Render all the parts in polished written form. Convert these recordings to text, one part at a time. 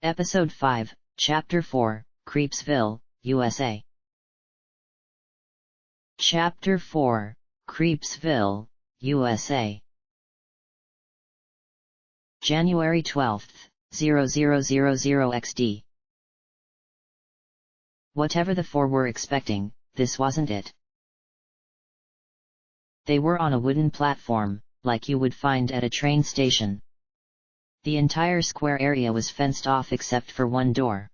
Episode 5, Chapter 4, Creepsville, USA. Chapter 4, Creepsville, USA. January 12th, 0000 XD. Whatever the four were expecting, this wasn't it. They were on a wooden platform, like you would find at a train station. The entire square area was fenced off except for one door.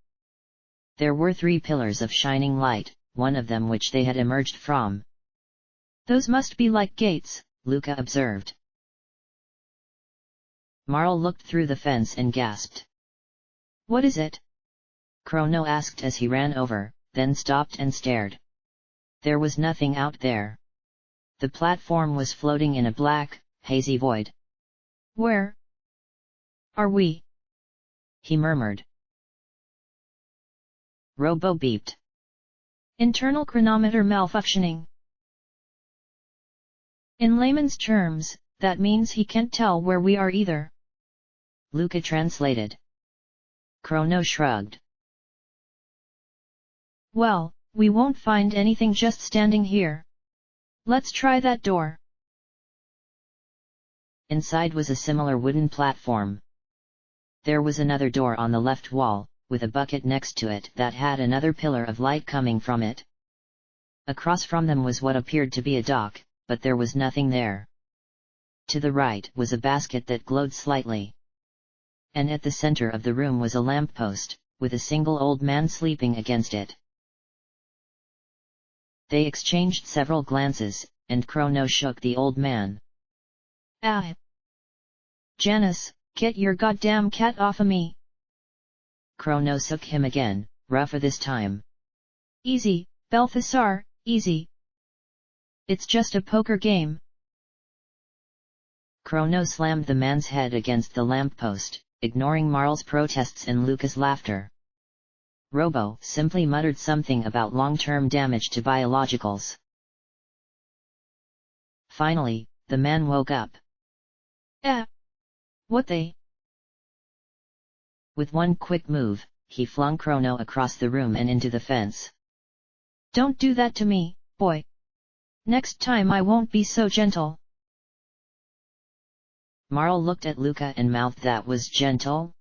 There were 3 pillars of shining light, one of them which they had emerged from. "Those must be like gates," Luca observed. Marl looked through the fence and gasped. "What is it?" Chrono asked as he ran over, then stopped and stared. There was nothing out there. The platform was floating in a black, hazy void. "Where are we?" he murmured. Robo beeped. "Internal chronometer malfunctioning." "In layman's terms, that means he can't tell where we are either," Luca translated. Chrono shrugged. "Well, we won't find anything just standing here. Let's try that door." Inside was a similar wooden platform. There was another door on the left wall, with a bucket next to it that had another pillar of light coming from it. Across from them was what appeared to be a dock, but there was nothing there. To the right was a basket that glowed slightly. And at the center of the room was a lamppost, with a single old man sleeping against it. They exchanged several glances, and Chrono shook the old man. "Ah! Janus, get your goddamn cat off of me!" Chrono shook him again, rougher this time. "Easy, Balthasar, easy. It's just a poker game." Chrono slammed the man's head against the lamppost, ignoring Marl's protests and Luca's laughter. Robo simply muttered something about long-term damage to biologicals. Finally, the man woke up. What they?" With one quick move, he flung Chrono across the room and into the fence. "Don't do that to me, boy. Next time I won't be so gentle." Marl looked at Luca and mouthed, "That was gentle?"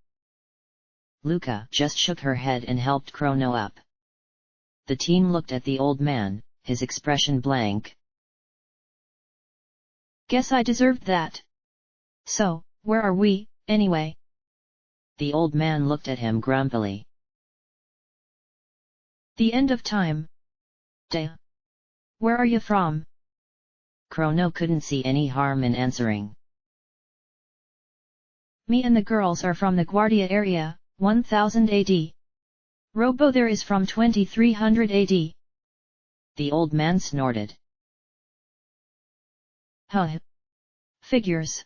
Luca just shook her head and helped Chrono up. The teen looked at the old man, his expression blank. "Guess I deserved that. So, where are we, anyway?" The old man looked at him grumpily. "The end of time. Duh. Where are you from?" Chrono couldn't see any harm in answering. "Me and the girls are from the Guardia area, 1000 AD. Robo there is from 2300 AD. The old man snorted. "Huh. Figures.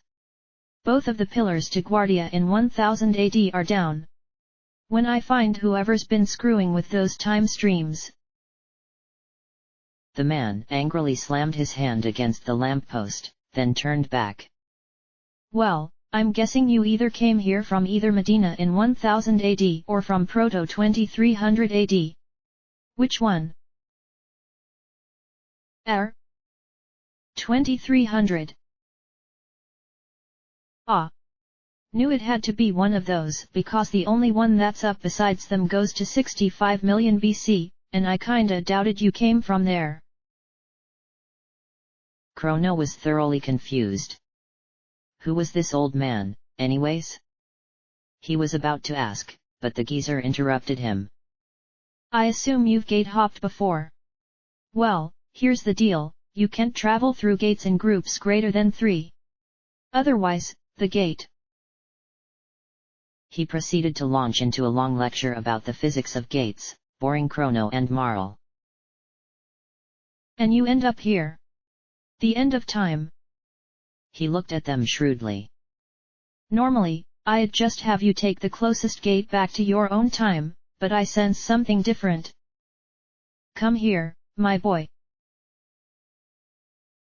Both of the pillars to Guardia in 1000 AD are down. When I find whoever's been screwing with those time streams." The man angrily slammed his hand against the lamppost, then turned back. "Well, I'm guessing you either came here from either Medina in 1000 AD or from Proto 2300 AD. Which one?" 2300. "Ah. Knew it had to be one of those because the only one that's up besides them goes to 65 million BC, and I kinda doubted you came from there." Chrono was thoroughly confused. Who was this old man, anyways? He was about to ask, but the geezer interrupted him. "I assume you've gate hopped before. Well, here's the deal, you can't travel through gates in groups greater than 3. Otherwise, the gate." He proceeded to launch into a long lecture about the physics of gates, boring Chrono and Marl. "And you end up here. The end of time." He looked at them shrewdly. "Normally, I'd just have you take the closest gate back to your own time, but I sense something different. Come here, my boy."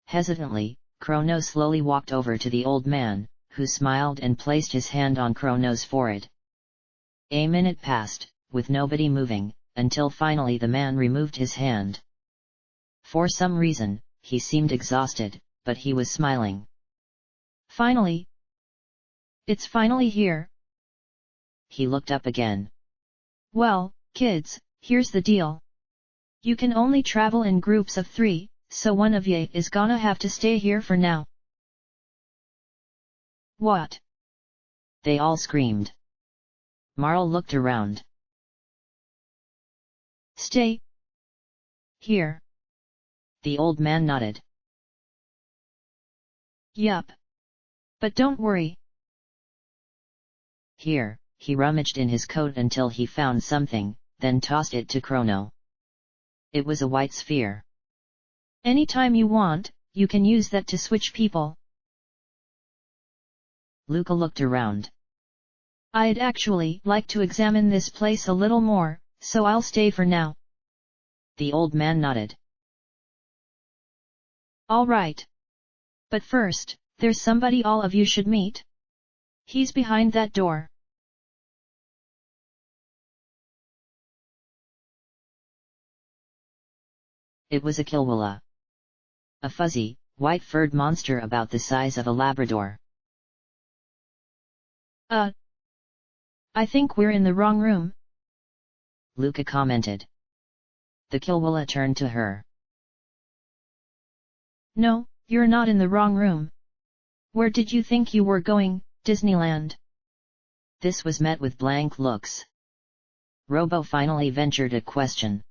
Hesitantly, Chrono slowly walked over to the old man, who smiled and placed his hand on Chrono's forehead. A minute passed, with nobody moving, until finally the man removed his hand. For some reason, he seemed exhausted, but he was smiling. Finally! It's finally here! He looked up again. Well, kids, here's the deal. You can only travel in groups of 3, so one of ye is gonna have to stay here for now. What? They all screamed. Marl looked around. Stay here. The old man nodded. Yup. But don't worry. Here, he rummaged in his coat until he found something, then tossed it to Chrono. It was a white sphere. Anytime you want, you can use that to switch people. Luca looked around. I'd actually like to examine this place a little more, so I'll stay for now. The old man nodded. All right. But first, there's somebody all of you should meet. He's behind that door. It was a Kilwilla. A fuzzy, white-furred monster about the size of a Labrador. I think we're in the wrong room. Luca commented. The Kilwilla turned to her. No, you're not in the wrong room. Where did you think you were going, Disneyland? This was met with blank looks. Robo finally ventured a question.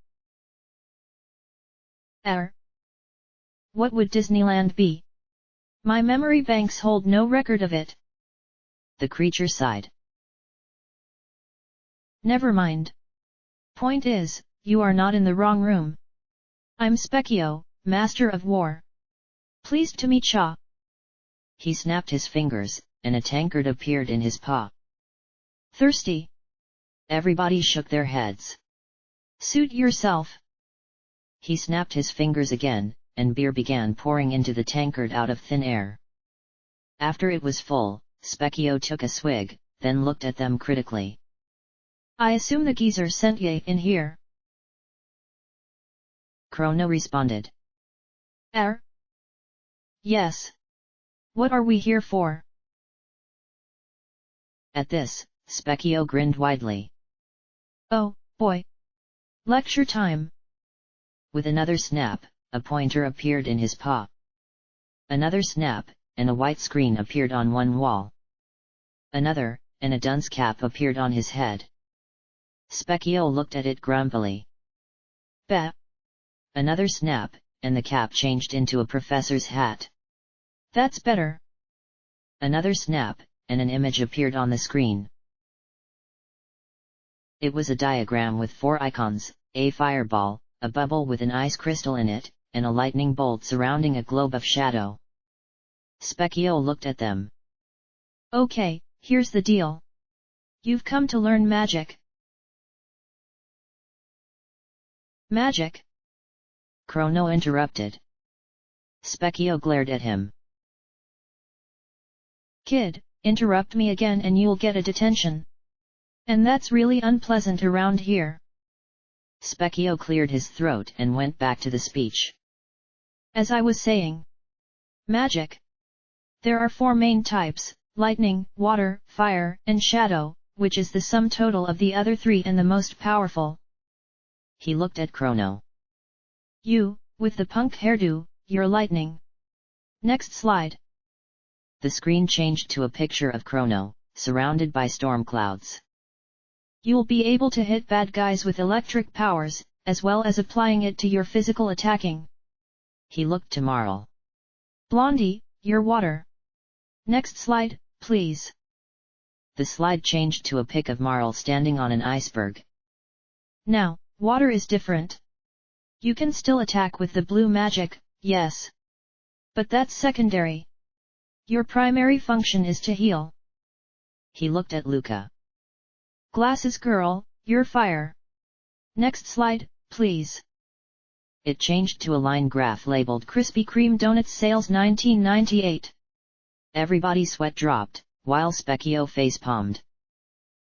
What would Disneyland be? My memory banks hold no record of it. The creature sighed. Never mind. Point is, you are not in the wrong room. I'm Specchio, Master of War. Pleased to meet ya. He snapped his fingers, and a tankard appeared in his paw. Thirsty? Everybody shook their heads. Suit yourself. He snapped his fingers again, and beer began pouring into the tankard out of thin air. After it was full, Specchio took a swig, then looked at them critically. I assume the geezer sent ye in here. Chrono responded. Yes. What are we here for? At this, Specchio grinned widely. Oh, boy. Lecture time. With another snap, a pointer appeared in his paw. Another snap, and a white screen appeared on one wall. Another, and a dunce cap appeared on his head. Specchio looked at it grumpily. Bah! Another snap, and the cap changed into a professor's hat. That's better. Another snap, and an image appeared on the screen. It was a diagram with 4 icons, a fireball, a bubble with an ice crystal in it, and a lightning bolt surrounding a globe of shadow. Specchio looked at them. Okay, here's the deal. You've come to learn magic. Magic? Chrono interrupted. Specchio glared at him. Kid, interrupt me again and you'll get a detention. And that's really unpleasant around here. Specchio cleared his throat and went back to the speech. As I was saying. Magic. There are 4 main types, lightning, water, fire, and shadow, which is the sum total of the other 3 and the most powerful. He looked at Chrono. You, with the punk hairdo, you're lightning. Next slide. The screen changed to a picture of Chrono, surrounded by storm clouds. You'll be able to hit bad guys with electric powers, as well as applying it to your physical attacking. He looked to Marl. Blondie, you're water. Next slide, please. The slide changed to a pic of Marl standing on an iceberg. Now, water is different. You can still attack with the blue magic, yes. But that's secondary. Your primary function is to heal. He looked at Luca. Glasses girl, you're fire. Next slide, please. It changed to a line graph labeled Krispy Kreme Donuts Sales 1998. Everybody's sweat dropped, while Specchio face-palmed.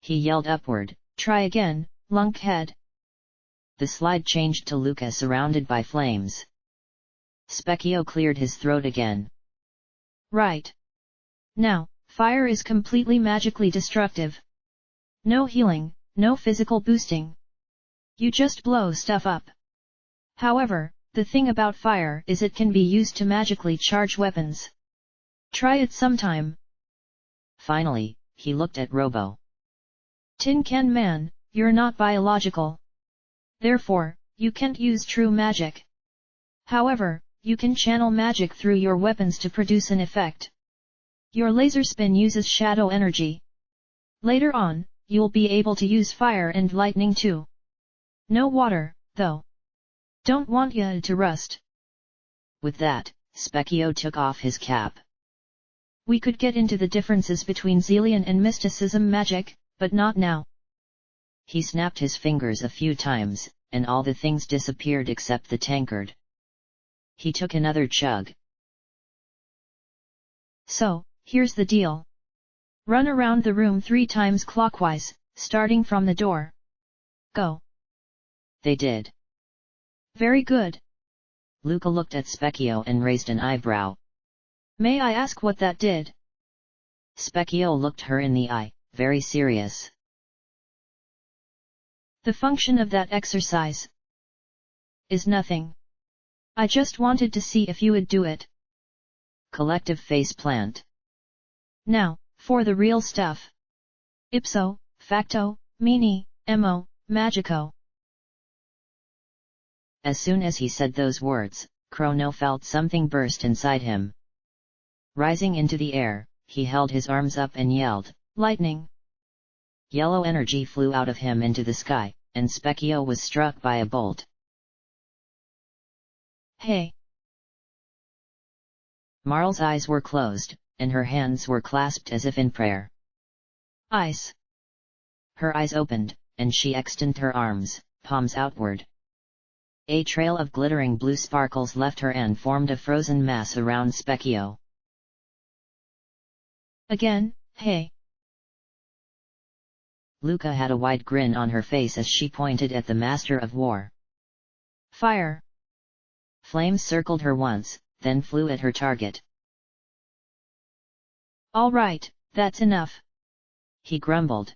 He yelled upward, try again, lunkhead. The slide changed to Luca surrounded by flames. Specchio cleared his throat again. Right. Now, fire is completely magically destructive. No healing, no physical boosting. You just blow stuff up. However, the thing about fire is it can be used to magically charge weapons. Try it sometime. Finally, he looked at Robo. Tin Can Man, you're not biological. Therefore, you can't use true magic. However, you can channel magic through your weapons to produce an effect. Your laser spin uses shadow energy. Later on, you'll be able to use fire and lightning too. No water, though. Don't want ya to rust. With that, Specchio took off his cap. We could get into the differences between Xelian and mysticism magic, but not now. He snapped his fingers a few times, and all the things disappeared except the tankard. He took another chug. So, here's the deal. Run around the room 3 times clockwise, starting from the door. Go. They did. Very good. Luca looked at Specchio and raised an eyebrow. May I ask what that did? Specchio looked her in the eye, very serious. The function of that exercise is nothing. I just wanted to see if you would do it. Collective face plant. Now, for the real stuff. Ipso, facto, mini, emo, magico. As soon as he said those words, Chrono felt something burst inside him. Rising into the air, he held his arms up and yelled, Lightning! Yellow energy flew out of him into the sky, and Specchio was struck by a bolt. Hey! Marl's eyes were closed, and her hands were clasped as if in prayer. Ice! Her eyes opened, and she extended her arms, palms outward. A trail of glittering blue sparkles left her and formed a frozen mass around Specchio. Again, hey! Luca had a wide grin on her face as she pointed at the Master of War. Fire! Flames circled her once, then flew at her target. All right, that's enough. He grumbled.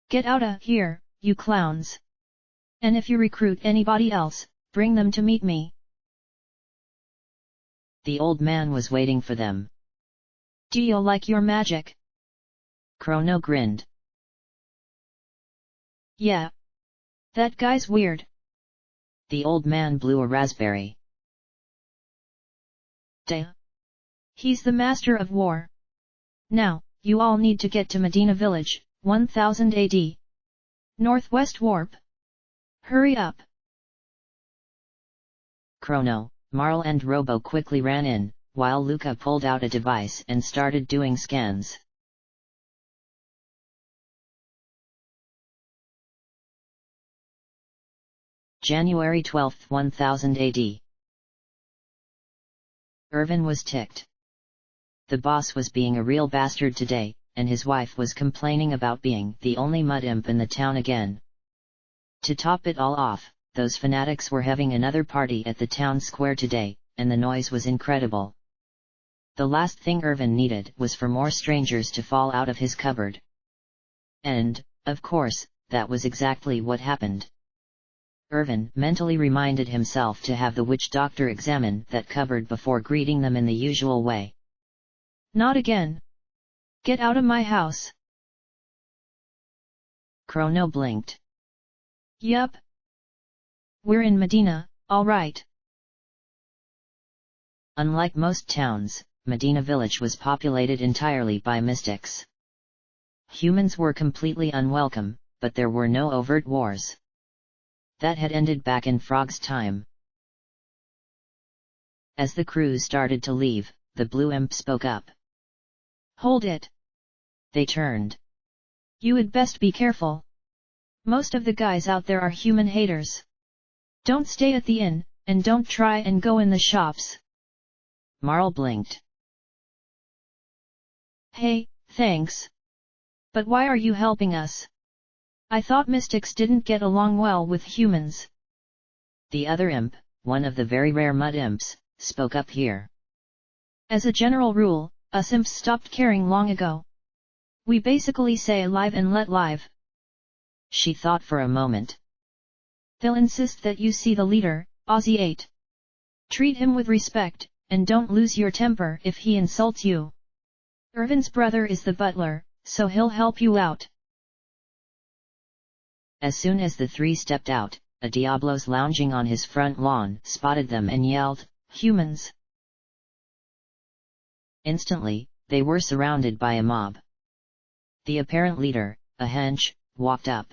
Get outta here, you clowns. And if you recruit anybody else, bring them to meet me. The old man was waiting for them. Do you like your magic? Chrono grinned. Yeah. That guy's weird. The old man blew a raspberry. Duh. He's the Master of War. Now, you all need to get to Medina Village, 1000 AD. Northwest Warp. Hurry up. Chrono, Marl and Robo quickly ran in, while Luca pulled out a device and started doing scans. January 12, 1000 AD. Irvin was ticked. The boss was being a real bastard today, and his wife was complaining about being the only mud imp in the town again. To top it all off, those fanatics were having another party at the town square today, and the noise was incredible. The last thing Irvin needed was for more strangers to fall out of his cupboard. And, of course, that was exactly what happened. Irvin mentally reminded himself to have the witch doctor examine that cupboard before greeting them in the usual way. Not again. Get out of my house. Chrono blinked. Yup. We're in Medina, all right. Unlike most towns, Medina Village was populated entirely by mystics. Humans were completely unwelcome, but there were no overt wars. That had ended back in Frog's time. As the crew started to leave, the blue imp spoke up. Hold it. They turned. You would best be careful. Most of the guys out there are human haters. Don't stay at the inn, and don't try and go in the shops. Marl blinked. Hey, thanks. But why are you helping us? I thought mystics didn't get along well with humans. The other imp, one of the very rare mud imps, spoke up here. As a general rule, us imps stopped caring long ago. We basically say live and let live. She thought for a moment. They'll insist that you see the leader, Aussie 8. Treat him with respect, and don't lose your temper if he insults you. Irvin's brother is the butler, so he'll help you out. As soon as the three stepped out, a Diablos lounging on his front lawn spotted them and yelled, "Humans!" Instantly, they were surrounded by a mob. The apparent leader, a hench, walked up.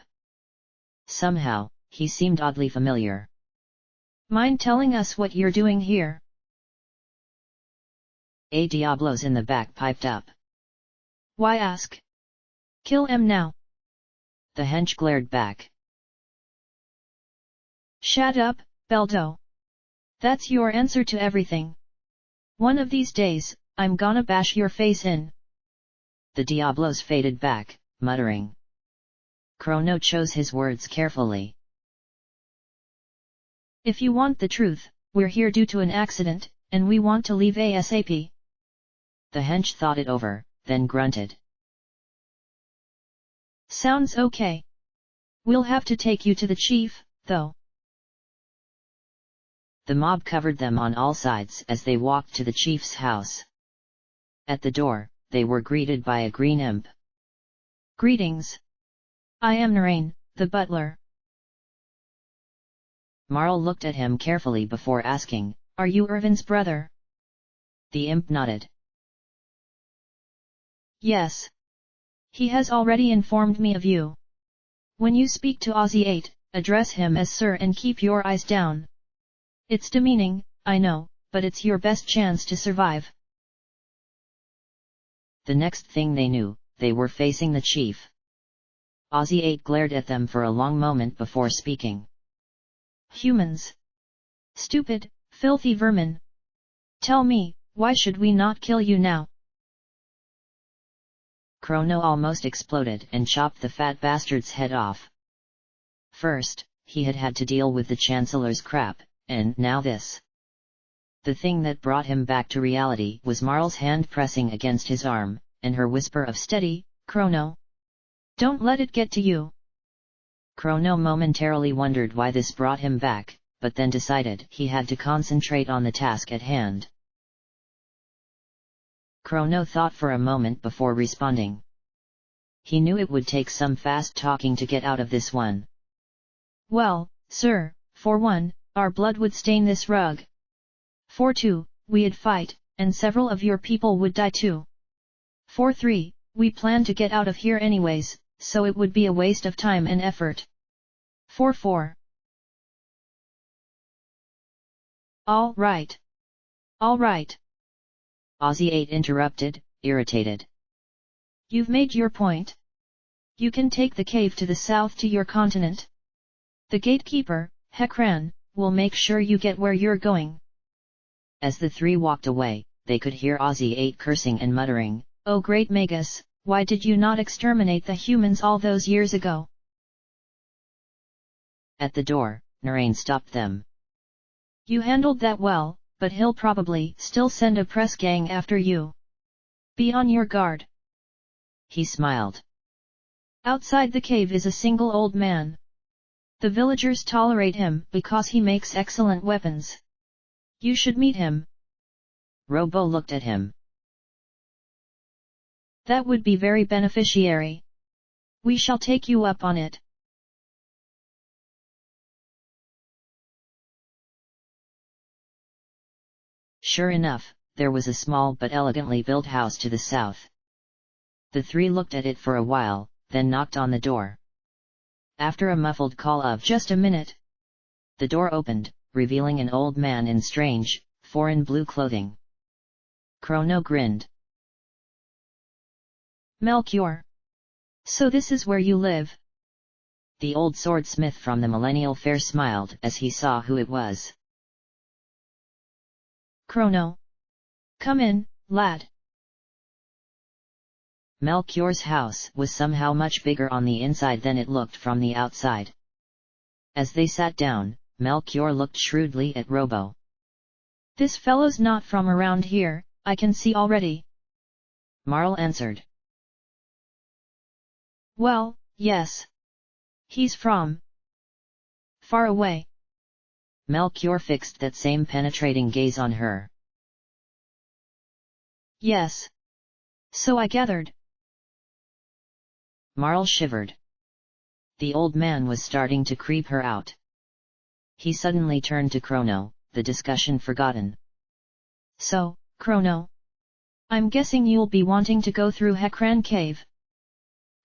Somehow, he seemed oddly familiar. Mind telling us what you're doing here? A Diablos in the back piped up. Why ask? Kill him now. The hench glared back. Shut up, Beldo. That's your answer to everything. One of these days, I'm gonna bash your face in. The Diablos faded back, muttering. Chrono chose his words carefully. If you want the truth, we're here due to an accident, and we want to leave ASAP. The hench thought it over, then grunted. Sounds okay. We'll have to take you to the chief, though. The mob covered them on all sides as they walked to the chief's house. At the door, they were greeted by a green imp. Greetings. I am Narain, the butler. Marl looked at him carefully before asking, Are you Irvin's brother? The imp nodded. Yes. He has already informed me of you. When you speak to Aussie 8, address him as sir and keep your eyes down. It's demeaning, I know, but it's your best chance to survive. The next thing they knew, they were facing the chief. Aussie 8 glared at them for a long moment before speaking. Humans. Stupid, filthy vermin. Tell me, why should we not kill you now? Chrono almost exploded and chopped the fat bastard's head off. First, he had had to deal with the Chancellor's crap, and now this. The thing that brought him back to reality was Marl's hand pressing against his arm, and her whisper of steady, Chrono. Don't let it get to you. Chrono momentarily wondered why this brought him back, but then decided he had to concentrate on the task at hand. Chrono thought for a moment before responding. He knew it would take some fast talking to get out of this one. Well, sir, for one, our blood would stain this rug. For two, we'd fight, and several of your people would die too. For three, we plan to get out of here anyways, so it would be a waste of time and effort. For four. All right. All right. Aussie 8 interrupted, irritated. You've made your point. You can take the cave to the south to your continent. The gatekeeper, Hekran, will make sure you get where you're going. As the three walked away, they could hear Aussie 8 cursing and muttering, Oh great Magus, why did you not exterminate the humans all those years ago? At the door, Narain stopped them. You handled that well, but he'll probably still send a press gang after you. Be on your guard. He smiled. Outside the cave is a single old man. The villagers tolerate him because he makes excellent weapons. You should meet him. Robo looked at him. That would be very beneficiary. We shall take you up on it. Sure enough, there was a small but elegantly built house to the south. The three looked at it for a while, then knocked on the door. After a muffled call of "Just a minute," the door opened, revealing an old man in strange, foreign blue clothing. Chrono grinned. Melchior. So this is where you live? The old swordsmith from the Millennial Fair smiled as he saw who it was. Chrono. Come in, lad. Melchior's house was somehow much bigger on the inside than it looked from the outside. As they sat down, Melchior looked shrewdly at Robo. "This fellow's not from around here, I can see already," Marl answered. "Well, yes. He's from far away." Melchior fixed that same penetrating gaze on her. "Yes. So I gathered." Marl shivered. The old man was starting to creep her out. He suddenly turned to Chrono, the discussion forgotten. "So, Chrono, I'm guessing you'll be wanting to go through Hekran Cave?"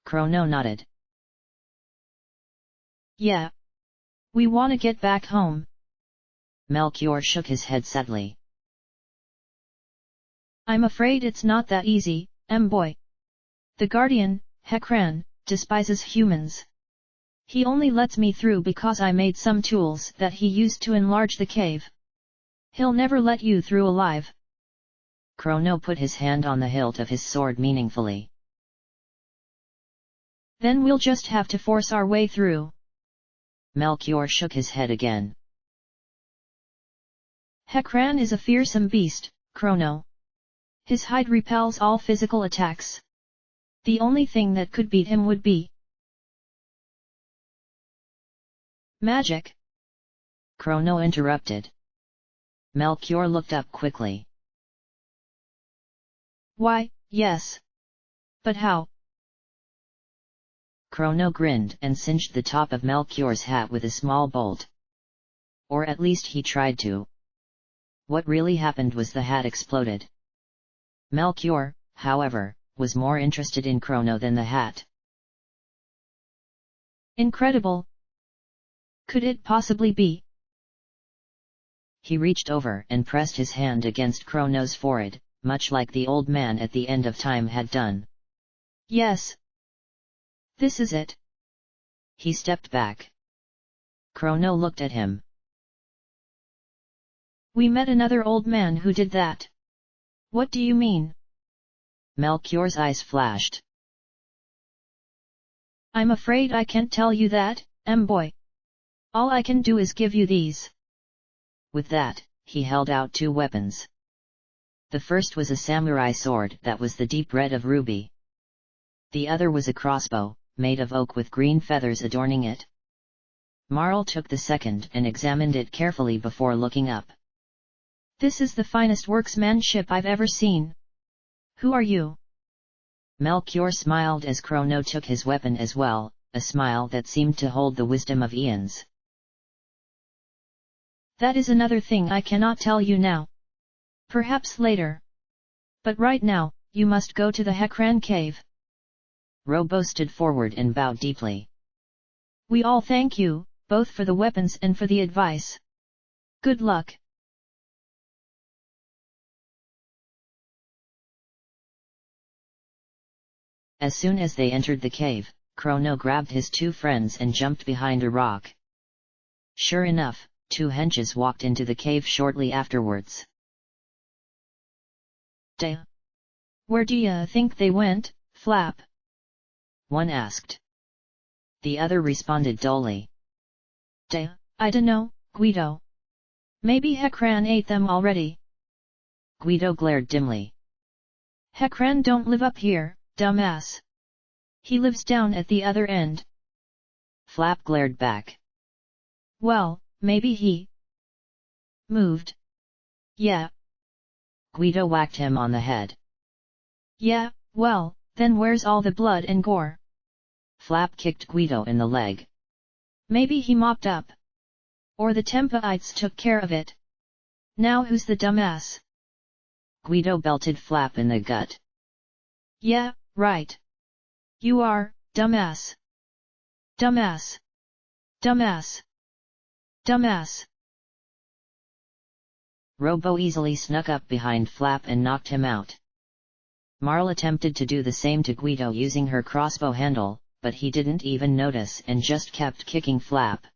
Chrono nodded. "Yeah. We want to get back home." Melchior shook his head sadly. "I'm afraid it's not that easy, boy. The Guardian, Hekran, despises humans. He only lets me through because I made some tools that he used to enlarge the cave. He'll never let you through alive." Chrono put his hand on the hilt of his sword meaningfully. "Then we'll just have to force our way through." Melchior shook his head again. "Hekran is a fearsome beast, Chrono. His hide repels all physical attacks. The only thing that could beat him would be magic." Chrono interrupted. Melchior looked up quickly. "Why, yes. But how?" Chrono grinned and cinched the top of Melchior's hat with a small bolt. Or at least he tried to. What really happened was the hat exploded. Melchior, however, was more interested in Chrono than the hat. "Incredible. Could it possibly be?" He reached over and pressed his hand against Chrono's forehead, much like the old man at the end of time had done. "Yes. This is it." He stepped back. Chrono looked at him. "We met another old man who did that. What do you mean?" Melchior's eyes flashed. "I'm afraid I can't tell you that, boy. All I can do is give you these." With that, he held out two weapons. The first was a samurai sword that was the deep red of ruby. The other was a crossbow, made of oak with green feathers adorning it. Marl took the second and examined it carefully before looking up. "This is the finest workmanship I've ever seen. Who are you?" Melchior smiled as Chrono took his weapon as well, a smile that seemed to hold the wisdom of eons. "That is another thing I cannot tell you now. Perhaps later. But right now, you must go to the Hekran Cave." Robo stood forward and bowed deeply. "We all thank you, both for the weapons and for the advice. Good luck." As soon as they entered the cave, Chrono grabbed his two friends and jumped behind a rock. Sure enough, two henches walked into the cave shortly afterwards. Where do you think they went, Flap?" one asked. The other responded dully. I dunno, Guido. Maybe Hekran ate them already." Guido glared dimly. "Hekran don't live up here, dumbass. He lives down at the other end." Flap glared back. "Well, maybe he moved." "Yeah." Guido whacked him on the head. "Yeah, well, then where's all the blood and gore?" Flap kicked Guido in the leg. "Maybe he mopped up. Or the Tempaites took care of it. Now who's the dumbass?" Guido belted Flap in the gut. "Yeah, right. You are, dumbass. Dumbass. Dumbass. Dumbass." Robo easily snuck up behind Flap and knocked him out. Marl attempted to do the same to Guido using her crossbow handle, but he didn't even notice and just kept kicking Flap.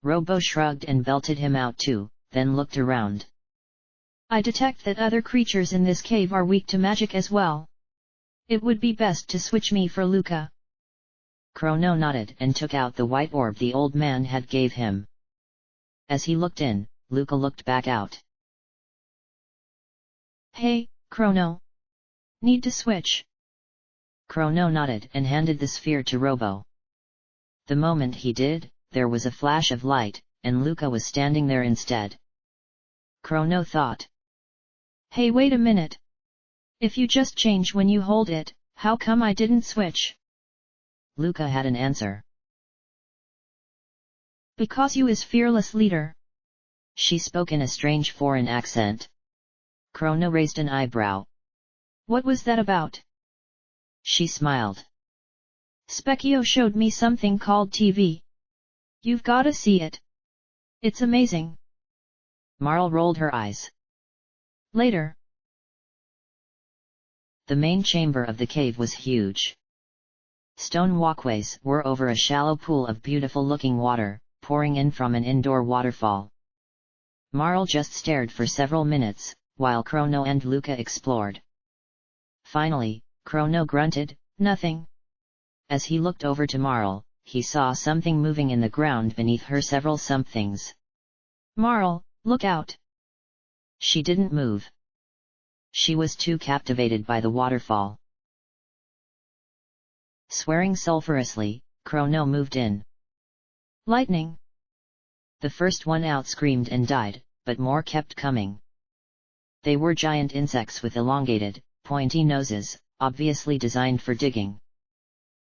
Robo shrugged and belted him out too, then looked around. "I detect that other creatures in this cave are weak to magic as well. It would be best to switch me for Luca. Chrono nodded and took out the white orb the old man had gave him. As he looked in, Luca looked back out. Hey, Chrono. Need to switch. Chrono nodded and handed the sphere to Robo. The moment he did, there was a flash of light, and Luca was standing there instead. Chrono thought. Hey, wait a minute. If you just change when you hold it, how come I didn't switch? Luca had an answer. Because you is fearless leader. She spoke in a strange foreign accent. Chrono raised an eyebrow. What was that about? She smiled. Specchio showed me something called TV. You've gotta see it. It's amazing. Marl rolled her eyes. Later. The main chamber of the cave was huge. Stone walkways were over a shallow pool of beautiful-looking water, pouring in from an indoor waterfall. Marl just stared for several minutes, while Chrono and Luca explored. Finally, Chrono grunted, "Nothing." As he looked over to Marl, he saw something moving in the ground beneath her. Several somethings. "Marl, look out!" She didn't move. She was too captivated by the waterfall. Swearing sulfurously, Chrono moved in. Lightning! The first one out screamed and died, but more kept coming. They were giant insects with elongated, pointy noses, obviously designed for digging.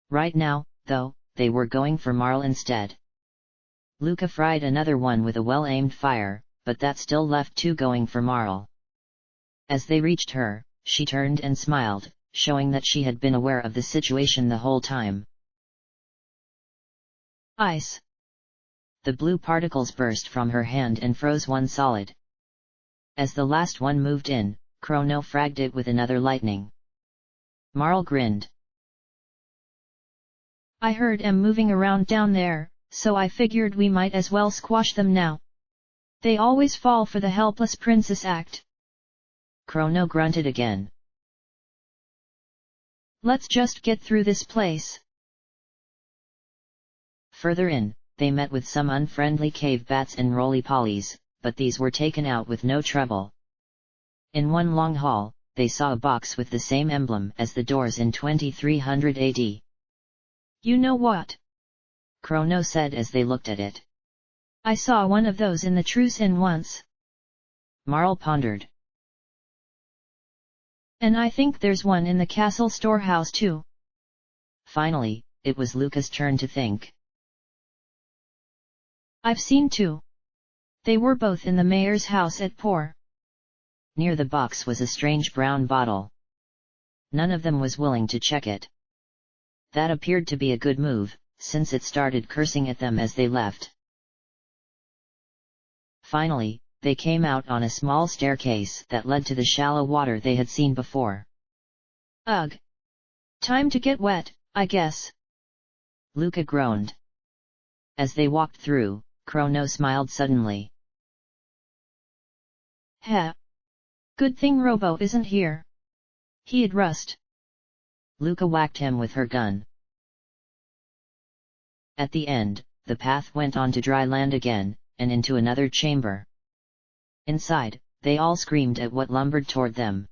Right now, though, they were going for Marl instead. Luca fried another one with a well-aimed fire, but that still left two going for Marl. As they reached her, she turned and smiled, showing that she had been aware of the situation the whole time. Ice! The blue particles burst from her hand and froze one solid. As the last one moved in, Chrono fragged it with another lightning. Marl grinned. I heard 'em moving around down there, so I figured we might as well squash them now. They always fall for the helpless princess act. Chrono grunted again. Let's just get through this place. Further in, they met with some unfriendly cave bats and roly-polies, but these were taken out with no trouble. In one long hall, they saw a box with the same emblem as the doors in 2300 AD. You know what? Chrono said as they looked at it. I saw one of those in the Truce Inn once. Marl pondered. And I think there's one in the castle storehouse too. Finally, it was Luca's turn to think. I've seen two. They were both in the mayor's house at Por. Near the box was a strange brown bottle. None of them was willing to check it. That appeared to be a good move, since it started cursing at them as they left. Finally, they came out on a small staircase that led to the shallow water they had seen before. Ugh! Time to get wet, I guess. Luca groaned. As they walked through, Chrono smiled suddenly. Heh! Good thing Robo isn't here. He'd rust. Luca whacked him with her gun. At the end, the path went on to dry land again, and into another chamber. Inside, they all screamed at what lumbered toward them.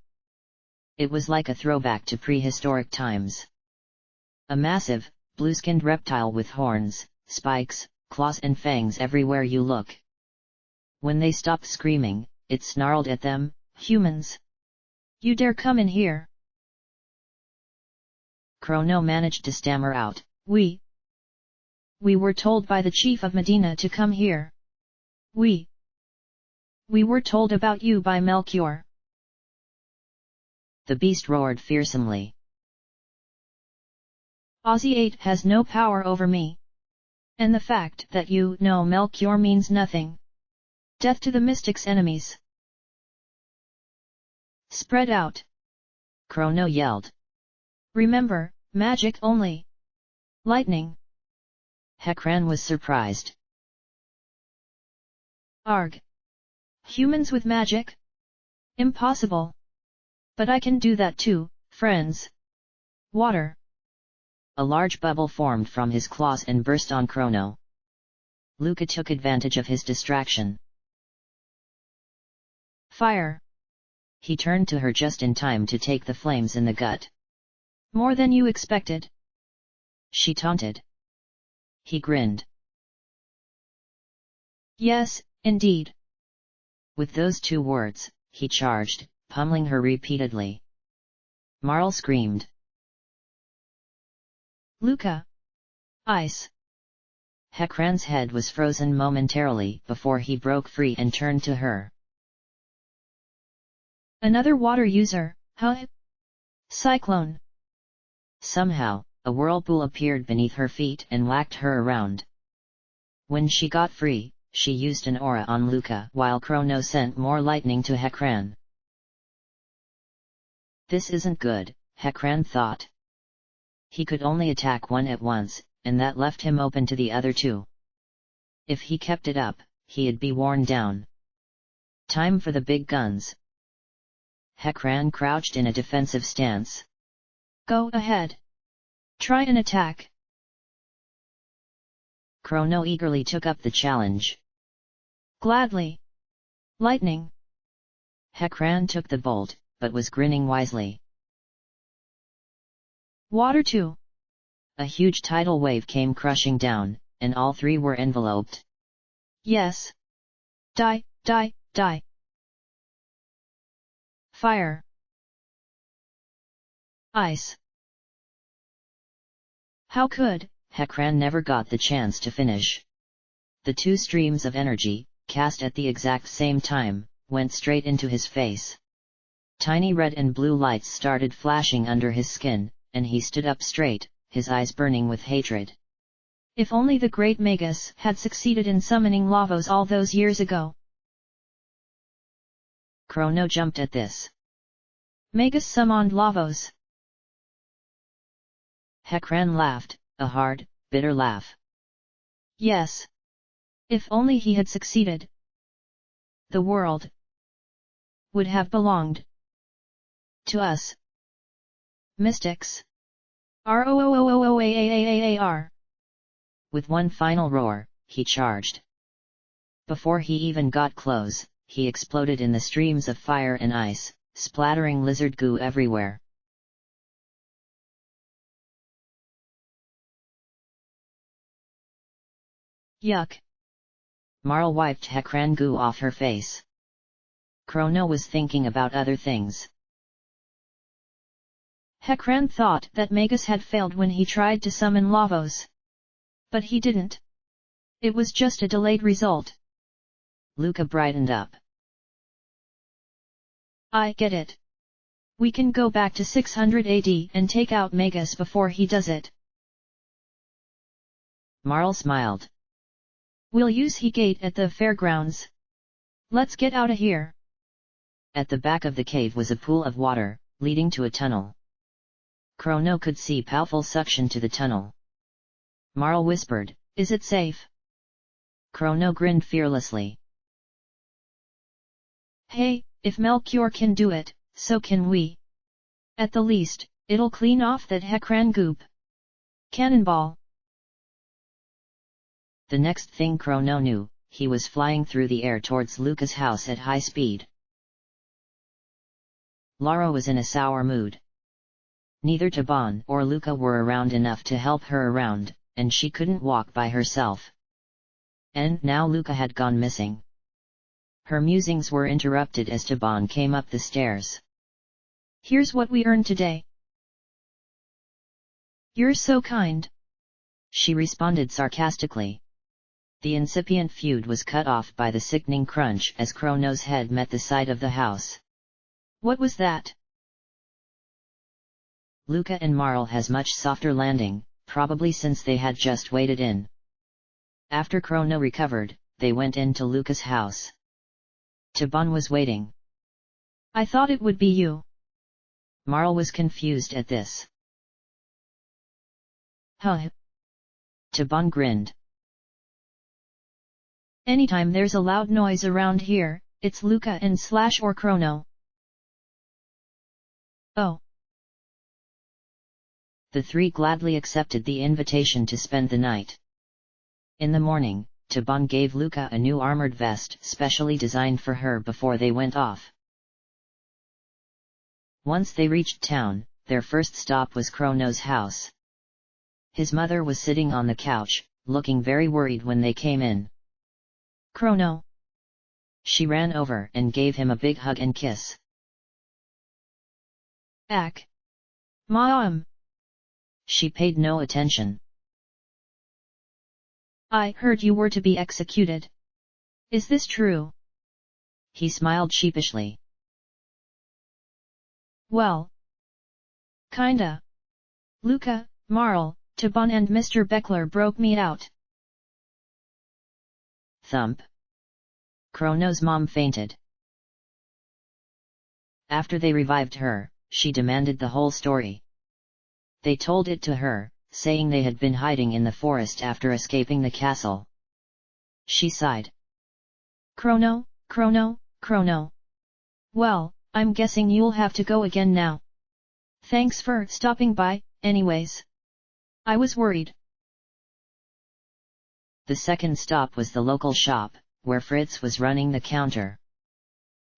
It was like a throwback to prehistoric times. A massive, blue-skinned reptile with horns, spikes, claws and fangs everywhere you look. When they stopped screaming, it snarled at them, "Humans! You dare come in here!" Chrono managed to stammer out, We were told by the chief of Medina to come here. We were told about you by Melchior." The beast roared fearsomely. "Aussie 8 has no power over me. And the fact that you know Melchior means nothing. Death to the mystic's enemies. Spread out!" Chrono yelled. "Remember, magic only. Lightning." Hekran was surprised. "Arg! Humans with magic? Impossible! But I can do that too, friends." Water. A large bubble formed from his claws and burst on Chrono. Luca took advantage of his distraction. Fire. He turned to her just in time to take the flames in the gut. More than you expected. She taunted. He grinned. Yes, indeed. With those two words, he charged, pummeling her repeatedly. Marl screamed. Luca. Ice. Hekran's head was frozen momentarily before he broke free and turned to her. Another water user, huh? Cyclone. Somehow, a whirlpool appeared beneath her feet and whacked her around. When she got free, she used an aura on Luca while Chrono sent more lightning to Hekran. This isn't good, Hekran thought. He could only attack one at once, and that left him open to the other two. If he kept it up, he'd be worn down. Time for the big guns. Hekran crouched in a defensive stance. Go ahead. Try an attack. Chrono eagerly took up the challenge. Gladly. Lightning. Hekran took the bolt, but was grinning wisely. Water too. A huge tidal wave came crushing down, and all three were enveloped. Yes. Die, die, die. Fire. Ice. How could? Hekran never got the chance to finish. The two streams of energy, cast at the exact same time, went straight into his face. Tiny red and blue lights started flashing under his skin, and he stood up straight, his eyes burning with hatred. If only the great Magus had succeeded in summoning Lavos all those years ago. Chrono jumped at this. Magus summoned Lavos. Hekran laughed, a hard, bitter laugh. Yes. If only he had succeeded. The world would have belonged to us. Mystics. R-O-O-O-O-O-A-A-A-A-A-R. With one final roar, he charged. Before he even got close, he exploded in the streams of fire and ice, splattering lizard goo everywhere. Yuck. Marl wiped Hekran goo off her face. Chrono was thinking about other things. Hekran thought that Magus had failed when he tried to summon Lavos. But he didn't. It was just a delayed result. Luca brightened up. I get it. We can go back to 600 AD and take out Magus before he does it. Marl smiled. We'll use He Gate at the fairgrounds. Let's get out of here. At the back of the cave was a pool of water, leading to a tunnel. Chrono could see powerful suction to the tunnel. Marl whispered, "Is it safe?" Chrono grinned fearlessly. Hey, if Melchior can do it, so can we. At the least, it'll clean off that Hekran goop. Cannonball. The next thing Chrono knew, he was flying through the air towards Luca's house at high speed. Lara was in a sour mood. Neither Taban or Luca were around enough to help her around, and she couldn't walk by herself. And now Luca had gone missing. Her musings were interrupted as Taban came up the stairs. Here's what we earned today. You're so kind. She responded sarcastically. The incipient feud was cut off by the sickening crunch as Chrono's head met the side of the house. What was that? Luca and Marl has much softer landing, probably since they had just waded in. After Chrono recovered, they went into Luca's house. Taban was waiting. I thought it would be you. Marl was confused at this. Huh? Taban grinned. Anytime there's a loud noise around here, it's Luca and / or Chrono. Oh. The three gladly accepted the invitation to spend the night. In the morning, Taban gave Luca a new armored vest specially designed for her before they went off. Once they reached town, their first stop was Chrono's house. His mother was sitting on the couch, looking very worried when they came in. Chrono. She ran over and gave him a big hug and kiss. Ack. Mom. She paid no attention. I heard you were to be executed. Is this true? He smiled sheepishly. Well. Kinda. Luca, Marl, Taban and Mr. Beckler broke me out. Thump. Chrono's mom fainted. After they revived her, she demanded the whole story. They told it to her, saying they had been hiding in the forest after escaping the castle. She sighed. Chrono, Chrono, Chrono. Well, I'm guessing you'll have to go again now. Thanks for stopping by, anyways. I was worried. The second stop was the local shop, where Fritz was running the counter.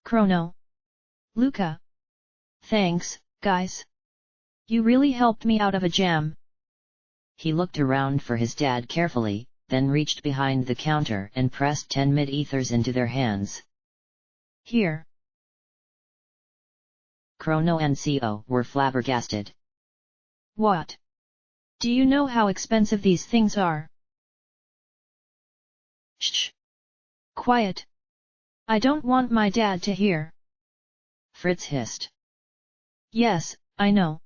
Chrono. Luca. Thanks, guys. You really helped me out of a jam. He looked around for his dad carefully, then reached behind the counter and pressed 10 mid-ethers into their hands. Here. Chrono and Co were flabbergasted. What? Do you know how expensive these things are? Shh! Quiet! I don't want my dad to hear. Fritz hissed. Yes, I know.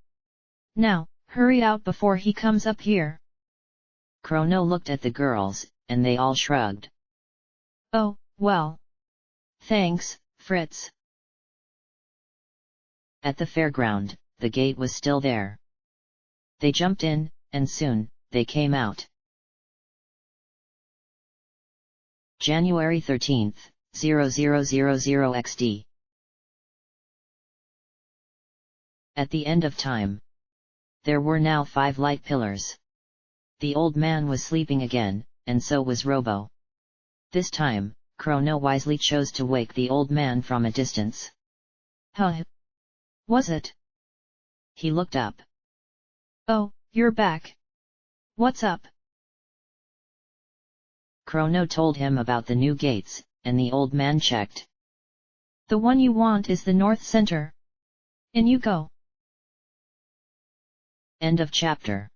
Now, hurry out before he comes up here. Chrono looked at the girls, and they all shrugged. Oh, well. Thanks, Fritz. At the fairground, the gate was still there. They jumped in, and soon, they came out. January 13th, 0000 XD. At the end of time. There were now 5 light pillars. The old man was sleeping again, and so was Robo. This time, Chrono wisely chose to wake the old man from a distance. Huh? Was it? He looked up. Oh, you're back. What's up? Chrono told him about the new gates, and the old man checked. The one you want is the north center. In you go. End of chapter.